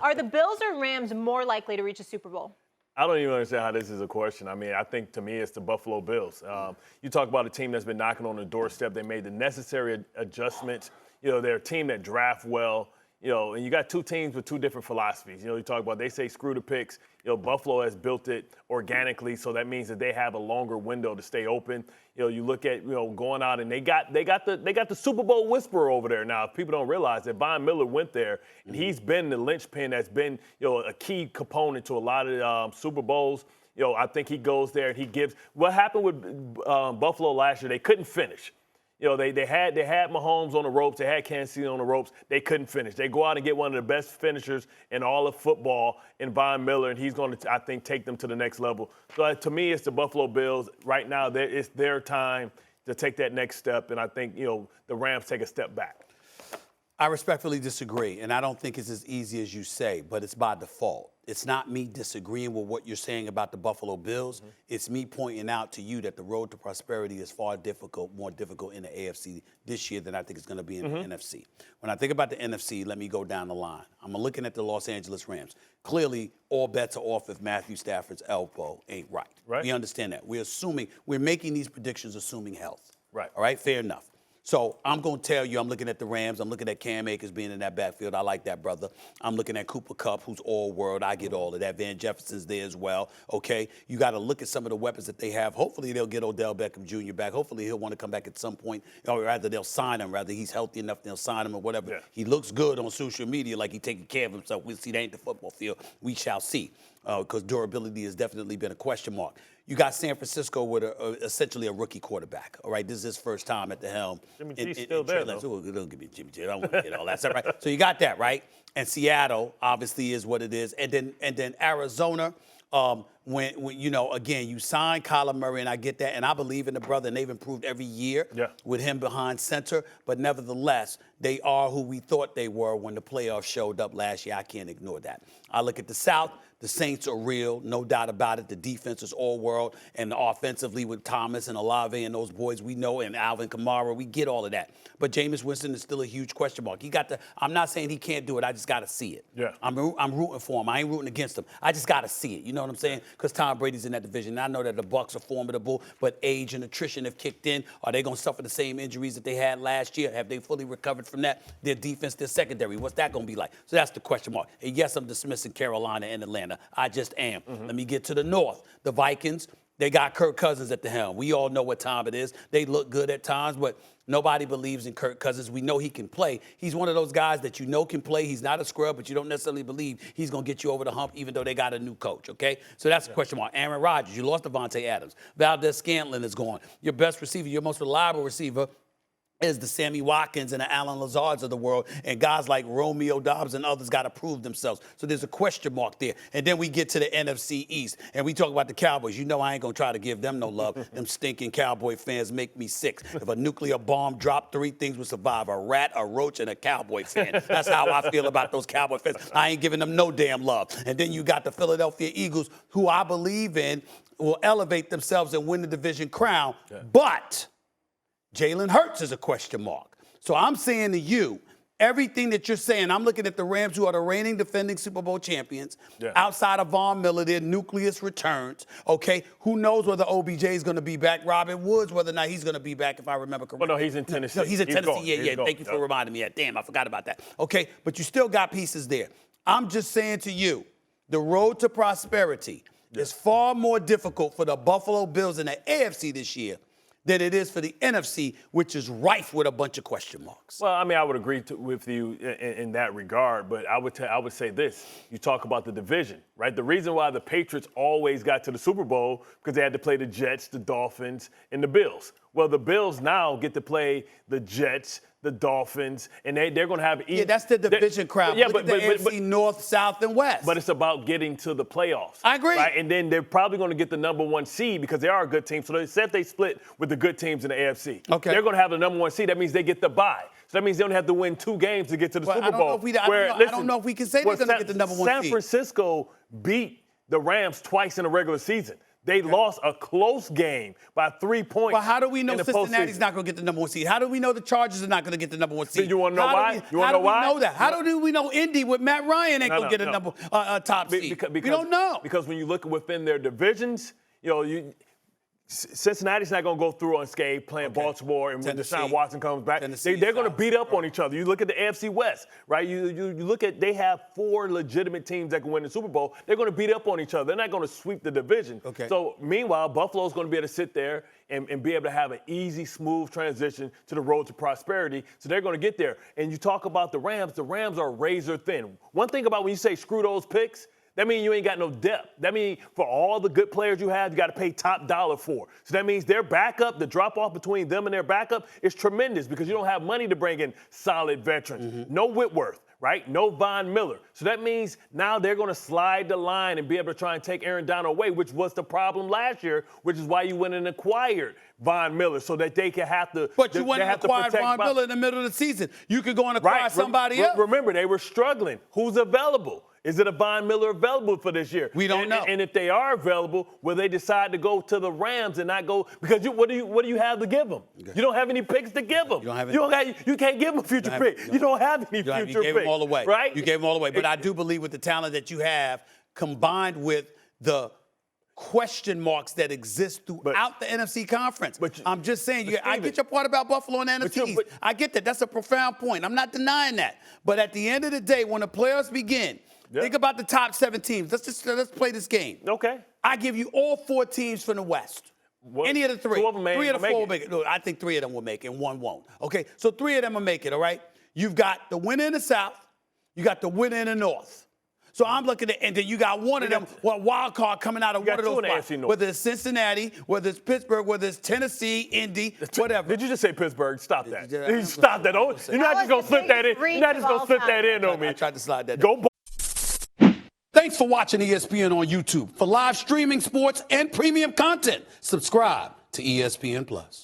Are the Bills or Rams more likely to reach a Super Bowl? I don't even understand how this is a question. I mean, I think to me it's the Buffalo Bills. You talk about a team that's been knocking on the doorstep. They made the necessary adjustments. They're a team that draft well. And you got two teams with two different philosophies. You talk about, they say screw the picks. Buffalo has built it organically, so that means that they have a longer window to stay open. You look at, going out and they got the Super Bowl whisperer over there now. If people don't realize that Von Miller went there and he's been the linchpin that's been, a key component to a lot of Super Bowls. I think he goes there and he gives. What happened with Buffalo last year? They couldn't finish. They had Mahomes on the ropes. They had Kansas City on the ropes. They couldn't finish. They go out and get one of the best finishers in all of football in Von Miller, and he's going to, I think, take them to the next level. So to me, it's the Buffalo Bills. Right now, it's their time to take that next step, and I think, the Rams take a step back. I respectfully disagree, and I don't think it's as easy as you say, but it's by default. It's not me disagreeing with what you're saying about the Buffalo Bills. It's me pointing out to you that the road to prosperity is more difficult in the AFC this year than I think it's going to be in the NFC. When I think about the NFC, let me go down the line. I'm looking at the Los Angeles Rams. Clearly, all bets are off if Matthew Stafford's elbow ain't right. We understand that. We're making these predictions assuming health. Right. All right, fair enough. So I'm going to tell you, I'm looking at the Rams. I'm looking at Cam Akers being in that backfield. I like that, brother. I'm looking at Cooper Kupp, who's all world. I get all of that. Van Jefferson's there as well, okay? You got to look at some of the weapons that they have. Hopefully they'll get Odell Beckham Jr. back. Hopefully he'll want to come back at some point, or rather they'll sign him. Rather he's healthy enough, they'll sign him or whatever. Yeah. He looks good on social media like he's taking care of himself. We'll see. That ain't the football field. We shall see, because durability has definitely been a question mark. You got San Francisco with essentially a rookie quarterback. All right, this is his first time at the helm. Jimmy G's still there, though. Don't give me Jimmy G. I don't want to get all that stuff, right? So you got that, right? And Seattle obviously is what it is. And then Arizona, when again, you sign Kyler Murray, and I get that, and I believe in the brother, and they've improved every year with him behind center. But nevertheless, they are who we thought they were when the playoffs showed up last year. I can't ignore that. I look at the South. The Saints are real, no doubt about it. The defense is all world, and offensively with Thomas and Olave and those boys we know, and Alvin Kamara, we get all of that. But Jameis Winston is still a huge question mark. I'm not saying he can't do it. I just got to see it. Yeah. I'm rooting for him. I ain't rooting against him. I just got to see it. You know what I'm saying? Because Tom Brady's in that division. And I know that the Bucs are formidable, but age and attrition have kicked in. Are they going to suffer the same injuries that they had last year? Have they fully recovered from that? Their defense, their secondary, what's that going to be like? So that's the question mark. And yes, I'm dismissing Carolina and Atlanta. I just am. Let me get to the North. The Vikings, they got Kirk Cousins at the helm. We all know what time it is. They look good at times, but nobody believes in Kirk Cousins. We know he can play. He's one of those guys that you know can play. He's not a scrub, but you don't necessarily believe he's going to get you over the hump, even though they got a new coach, okay? So that's a question mark. Aaron Rodgers, you lost Devontae Adams. Valdez-Scantling is gone. Your best receiver, your most reliable receiver, is the Sammy Watkins and the Alan Lazards of the world, and guys like Romeo Dobbs and others got to prove themselves. So there's a question mark there. And then we get to the NFC East, and we talk about the Cowboys. You know I ain't going to try to give them no love. Them stinking Cowboy fans make me sick. If a nuclear bomb dropped, 3 things would survive: a rat, a roach, and a Cowboy fan. That's how I feel about those Cowboy fans. I ain't giving them no damn love. And then you got the Philadelphia Eagles, who I believe in will elevate themselves and win the division crown. Yeah. But Jalen Hurts is a question mark. So I'm saying to you, everything that you're saying, I'm looking at the Rams, who are the reigning defending Super Bowl champions. Yeah. Outside of Von Miller, their nucleus returns. Okay, who knows whether OBJ is going to be back? Robin Woods, whether or not he's going to be back, if I remember correctly. Well, no, he's in Tennessee. No, he's in Tennessee. Yeah. Thank you for reminding me. Damn, I forgot about that. Okay, but you still got pieces there. I'm just saying to you, the road to prosperity is far more difficult for the Buffalo Bills in the AFC this year than it is for the NFC, which is rife with a bunch of question marks. Well, I mean, I would agree with you in that regard, but I would say this. You talk about the division, right? The reason why the Patriots always got to the Super Bowl, because they had to play the Jets, the Dolphins, and the Bills. Well, the Bills now get to play the Jets, the Dolphins, and they're going to have... Yeah, that's the division crowd. Yeah, but the AFC North, South, and West. But it's about getting to the playoffs. I agree. Right? And then they're probably going to get the number 1 seed because they are a good team. So they said they split with the good teams in the AFC. Okay. They're going to have the number 1 seed. That means they get the bye. So that means they only have to win 2 games to get to the Super Bowl. I don't know if we can say they're going to get the number 1 seed. San Francisco beat the Rams twice in the regular season. They lost a close game by 3 points. But how do we know in the Cincinnati's postseason. not going to get the number 1 seed? How do we know the Chargers are not going to get the number 1 seed? You want to know why? How do we know that? How do we know Indy with Matt Ryan ain't going to get a top seed? We don't know. Because when you look within their divisions, Cincinnati's not going to go through unscathed playing Baltimore, and when Deshaun Watson comes back, they're going to beat up on each other. You look at the AFC West, right? You look at, they have 4 legitimate teams that can win the Super Bowl. They're going to beat up on each other. They're not going to sweep the division. Okay. So meanwhile, Buffalo's going to be able to sit there and be able to have an easy, smooth transition to the road to prosperity. So they're going to get there. And you talk about the Rams are razor thin. One thing about when you say screw those picks, that means you ain't got no depth. That means for all the good players you have, you got to pay top dollar for. So that means their backup, the drop-off between them and their backup is tremendous because you don't have money to bring in solid veterans. Mm-hmm. No Whitworth, right? No Von Miller. So that means now they're going to slide the line and be able to try and take Aaron Donald away, which was the problem last year, which is why you went and acquired Von Miller so that they can have to. But you went and acquired Von Miller in the middle of the season. You could go and acquire somebody else. Remember, they were struggling. Who's available? Is it a Von Miller available for this year? We don't know. And if they are available, will they decide to go to the Rams and not go? Because what do you have to give them? Okay. You don't have any picks to give them. You can't give them a future pick. You don't have any future picks. You gave them all away. Right? You gave them all away. But I do believe with the talent that you have, combined with the question marks that exist throughout the NFC conference. I'm just saying, I get your part about Buffalo and the NFC. I get that. That's a profound point. I'm not denying that. But at the end of the day, when the playoffs begin, think about the top 7 teams. Let's play this game. Okay. I give you all 4 teams from the West. Any of the 3. 2 of them 3 of the 4 will make it. Look, I think 3 of them will make it and 1 won't. Okay, so 3 of them will make it, all right? You've got the winner in the South. You got the winner in the North. So I'm looking at, and then you got one of them, wild card coming out of one of those spots. Whether it's Cincinnati, whether it's Pittsburgh, whether it's Tennessee, Indy, whatever. Did you just say Pittsburgh? Stop that. Stop that. You're not just going to slip that in. You're not just going to slip that in on me. I tried to slide that in. Go. Thanks for watching ESPN on YouTube. For live streaming sports and premium content, subscribe to ESPN+.